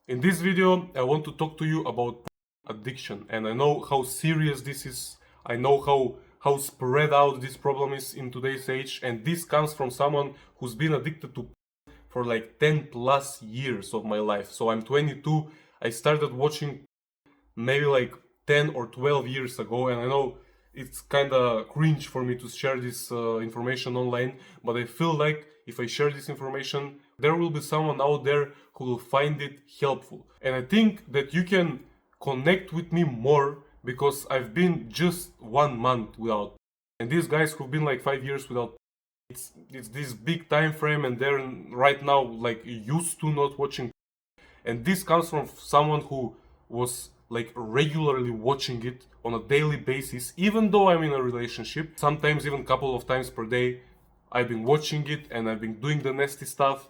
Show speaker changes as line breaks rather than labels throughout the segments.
In this video, I want to talk to you about addiction, and I know how serious this is. I know how spread out this problem is in today's age, and this comes from someone who's been addicted to for like 10 plus years of my life. So I'm 22. I started watching maybe like 10 or 12 years ago, and I know it's kind of cringe for me to share this information online, but I feel like if I share this information, there will be someone out there who will find it helpful. And I think that you can connect with me more because I've been just 1 month without. And these guys who've been like 5 years without, it's this big time frame, and they're right now like used to not watching. And this comes from someone who was like regularly watching it on a daily basis, even though I'm in a relationship, sometimes even a couple of times per day. I've been watching it and I've been doing the nasty stuff,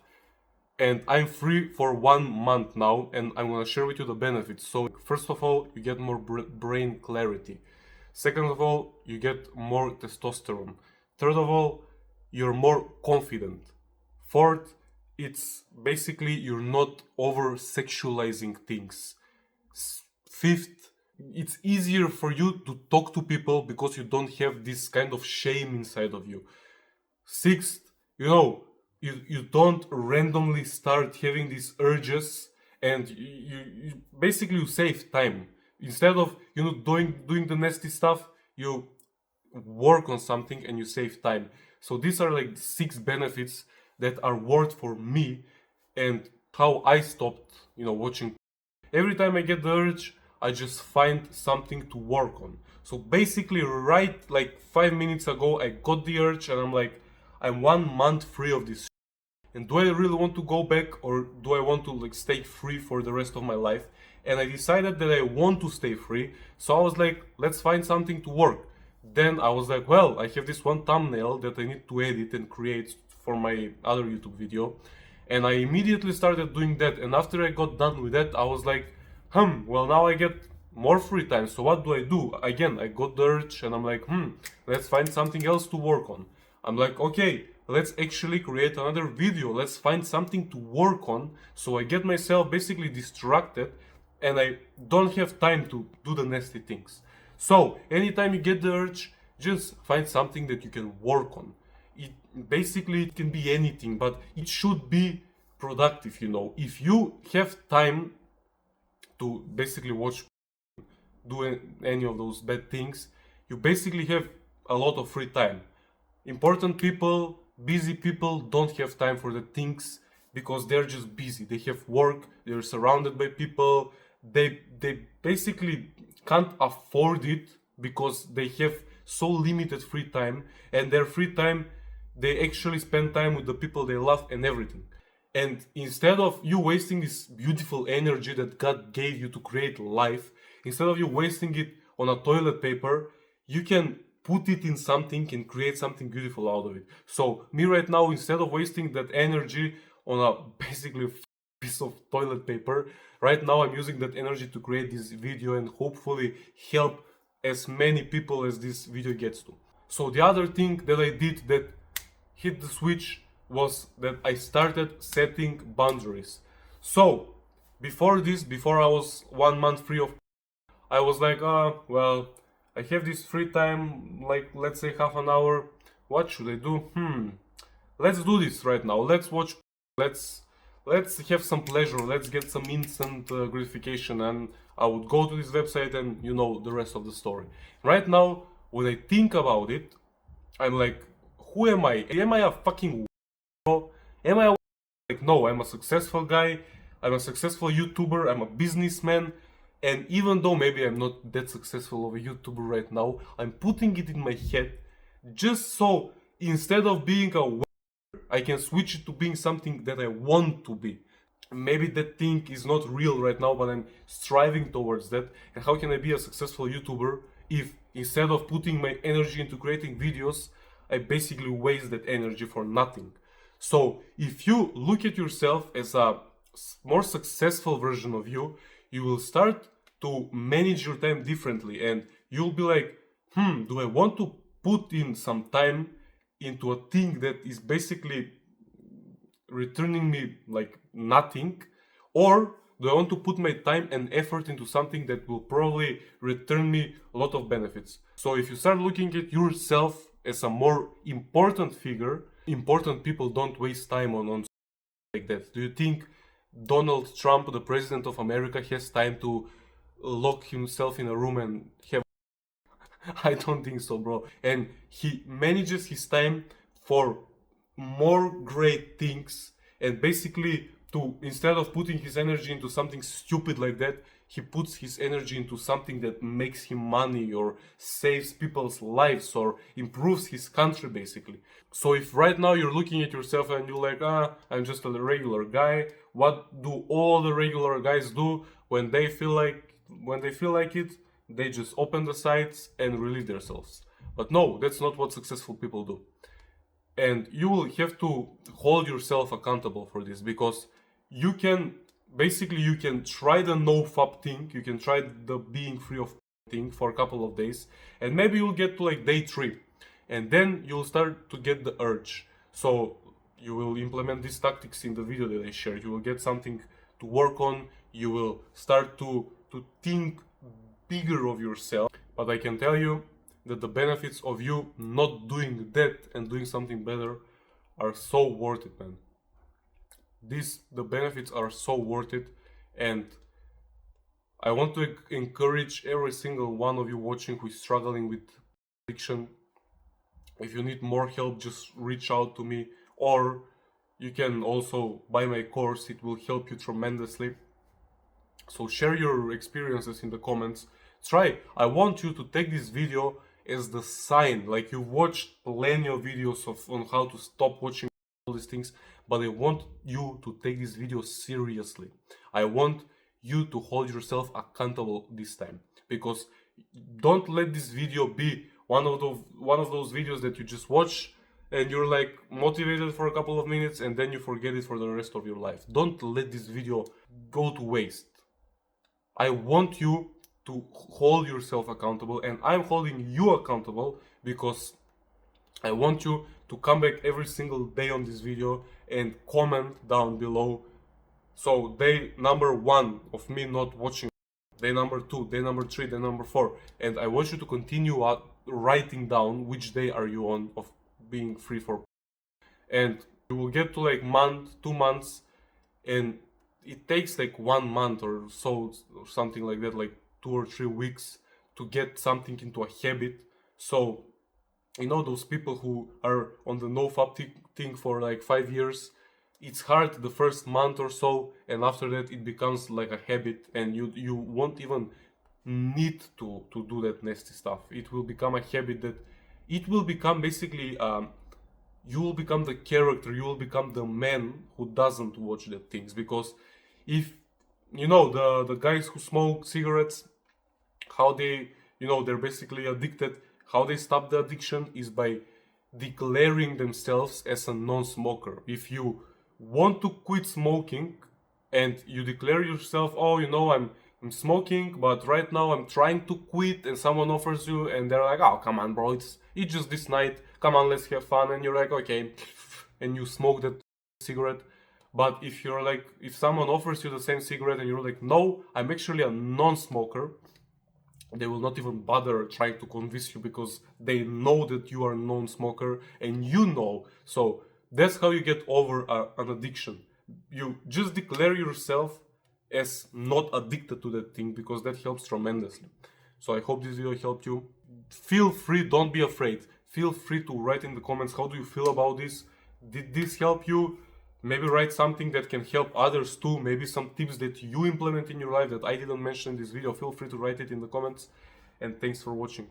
and I'm free for 1 month now, and I'm gonna share with you the benefits. So first of all, you get more brain clarity. Second of all, you get more testosterone. Third of all, you're more confident. Fourth, it's basically you're not over sexualizing things. Fifth, it's easier for you to talk to people because you don't have this kind of shame inside of you. Sixth, you don't randomly start having these urges, and you basically you save time. Instead of doing the nasty stuff, you work on something and you save time. So these are like 6 benefits that are worth for me, and how I stopped watching. Every time I get the urge, I just find something to work on. So basically, right like 5 minutes ago, I got the urge, and I'm like, I'm 1 month free of this. And do I really want to go back, or do I want to like stay free for the rest of my life? And I decided that I want to stay free. So I was like, let's find something to work. Then I was like, well, I have this one thumbnail that I need to edit and create for my other YouTube video. And I immediately started doing that. And after I got done with that, I was like, well, now I get more free time. So what do I do? Again, I got the urge, and I'm like, let's find something else to work on. I'm like, okay, let's actually create another video. Let's find something to work on. So I get myself basically distracted, and I don't have time to do the nasty things. So anytime you get the urge, just find something that you can work on. It can be anything, but it should be productive. If you have time to basically do any of those bad things, you basically have a lot of free time. Important people, busy people don't have time for the things because they're just busy. They have work, they're surrounded by people, they basically can't afford it because they have so limited free time, and their free time they actually spend time with the people they love and everything. And instead of you wasting this beautiful energy that God gave you to create life, instead of you wasting it on a toilet paper, you can put it in something and create something beautiful out of it. So me right now, instead of wasting that energy on a basically piece of toilet paper, right now I'm using that energy to create this video and hopefully help as many people as this video gets to. So the other thing that I did that hit the switch was that I started setting boundaries. So before I was 1 month free of, I was like, well, I have this free time, like let's say half an hour. What should I do? Let's do this right now. Let's watch. Let's have some pleasure. Let's get some instant gratification. And I would go to this website, and the rest of the story. Right now, when I think about it, I'm like, who am I? Am I a fucking Am I like, no, I'm a successful guy, I'm a successful YouTuber, I'm a businessman, and even though maybe I'm not that successful of a YouTuber right now, I'm putting it in my head just so instead of being a I can switch it to being something that I want to be. Maybe that thing is not real right now, but I'm striving towards that. And how can I be a successful YouTuber if instead of putting my energy into creating videos, I basically waste that energy for nothing? So if you look at yourself as a more successful version of you, you will start to manage your time differently, and you'll be like, do I want to put in some time into a thing that is basically returning me like nothing, or Do I want to put my time and effort into something that will probably return me a lot of benefits? So if you start looking at yourself as a more important figure, important people don't waste time on like that. Do you think Donald Trump, the president of America, has time to lock himself in a room and have... I don't think so, bro. And he manages his time for more great things, and basically to, instead of putting his energy into something stupid like that, he puts his energy into something that makes him money or saves people's lives or improves his country, basically. So if right now you're looking at yourself and you're like, I'm just a regular guy, what do all the regular guys do when they feel like it? They just open the sites and release themselves. But no, that's not what successful people do. And you will have to hold yourself accountable for this, because you can try the no-fap thing, you can try the being free of thing for a couple of days, and maybe you'll get to like day 3, and then you'll start to get the urge. So you will implement these tactics in the video that I shared. You will get something to work on, you will start to think bigger of yourself. But I can tell you that the benefits of you not doing that and doing something better are so worth it, man. The benefits are so worth it, and I want to encourage every single one of you watching who is struggling with addiction. If you need more help, just reach out to me, or you can also buy my course. It will help you tremendously. So share your experiences in the comments. I want you to take this video as the sign, like you watched plenty of videos on how to stop watching all these things, but I want you to take this video seriously. I want you to hold yourself accountable this time, because don't let this video be one of those videos that you just watch and you're like motivated for a couple of minutes and then you forget it for the rest of your life. Don't let this video go to waste. I want you to hold yourself accountable, and I'm holding you accountable because I want you to come back every single day on this video and comment down below. So day number 1 of me not watching, day number 2, day number 3, day number 4, and I want you to continue writing down which day are you on of being free for, and you will get to like month, 2 months, and it takes like 1 month or so, or something like that, like 2 or 3 weeks to get something into a habit. So you know, those people who are on the no-fap thing for like 5 years, it's hard the first month or so, and after that it becomes like a habit, and you won't even need to do that nasty stuff. It will become a habit that it will become basically you will become the character, you will become the man who doesn't watch the things. Because if you know the guys who smoke cigarettes, how they, you know, they're basically addicted, how they stop the addiction is by declaring themselves as a non-smoker. If you want to quit smoking and you declare yourself, oh, you know, I'm smoking, but right now I'm trying to quit, and someone offers you and they're like, oh, come on, bro, it's just this night, come on, let's have fun, and you're like, okay, and you smoke that cigarette. But if you're like, if someone offers you the same cigarette and you're like, no, I'm actually a non-smoker, they will not even bother trying to convince you, because they know that you are a non-smoker and you know. So that's how you get over an addiction. You just declare yourself as not addicted to that thing, because that helps tremendously. So I hope this video helped you. Feel free, don't be afraid. Feel free to write in the comments, how do you feel about this? Did this help you? Maybe write something that can help others too. Maybe some tips that you implement in your life that I didn't mention in this video. Feel free to write it in the comments. And thanks for watching.